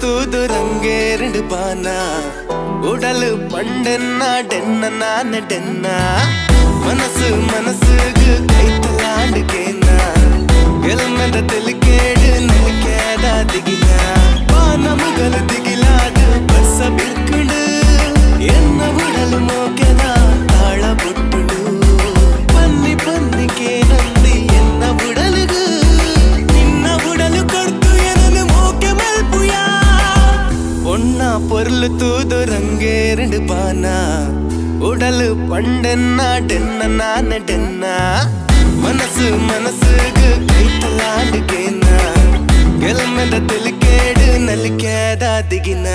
தூது ரங்கேரண்டு பானா உடலு பண்டென்னா டென்ன நான டென்னா மனசு மனசுக்கு கைத்தலாண்டு கேனா எல்மெத தெளிக்கேடு நினைக்கேதா திகினா பானமுகல் திகிலாது பஸ்ஸ பிற்குடு என்ன உடலு மோக்கெதா தாழ புட்டுடு பன்னி பன்னிக்கே நந்தி என்ன உடலுகு நின்ன உடಲು ಕೊಡ್ತು ಏನನು ಮೋಕೆ ಮಲ್ಪುಯ ಒಣ್ಣ ಪೊರ್ಲು ತೂದು ರಂಗೇರಡು ಬಾನ ಉಡಲು ಪಂಡೆನ್ನ ಡೆನ್ನ ನಾನ ಡೆನ್ನ ಮನಸ್ಸು ಮನಸ್ಸುಗೆ ಕೈತಲಾಂಡು ಕೇನ ಗೆಲ್ಮೆದ ತಿಳಿಕೇಡು ನಲಿಕೇದ ದಿಗಿನ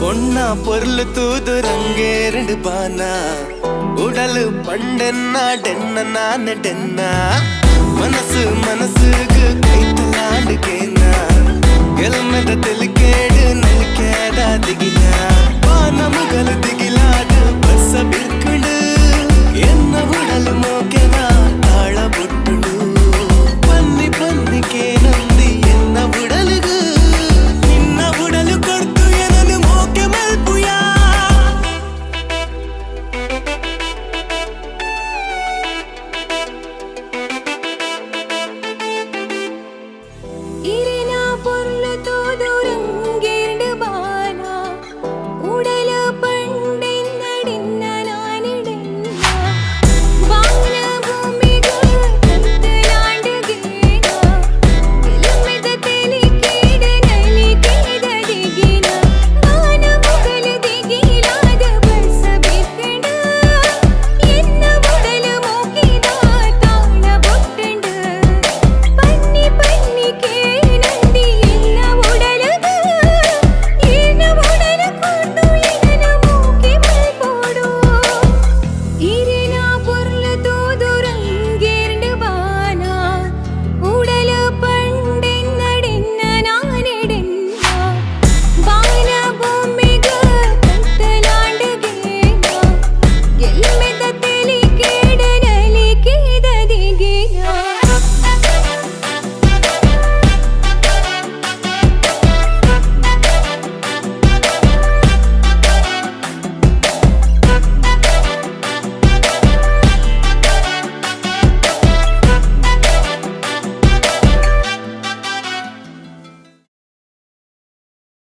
ಒಣ್ಣ ಪೊರ್ಲು ತೂದು ರಂಗೇರಡು ಬಾನ ಉಡಲು ಪಂಡೆನ್ನ ಡೆನ್ನ ನಾನ ಡೆನ್ನ ಮನಸ್ಸು ಮನಸ್ಸುಗೆ ಕೈತಲಾಂಡು ಕೇನ ಗೆಲ್ಮೆದ ತಿಳಿಕೇಡು ನಲಿಕೇದ ದಿಗಿನ ಪಾನಮುಗಲು ದಿಗಿಲಾದು ಬಸ್ಸ ಬಿರ್ಕುಡು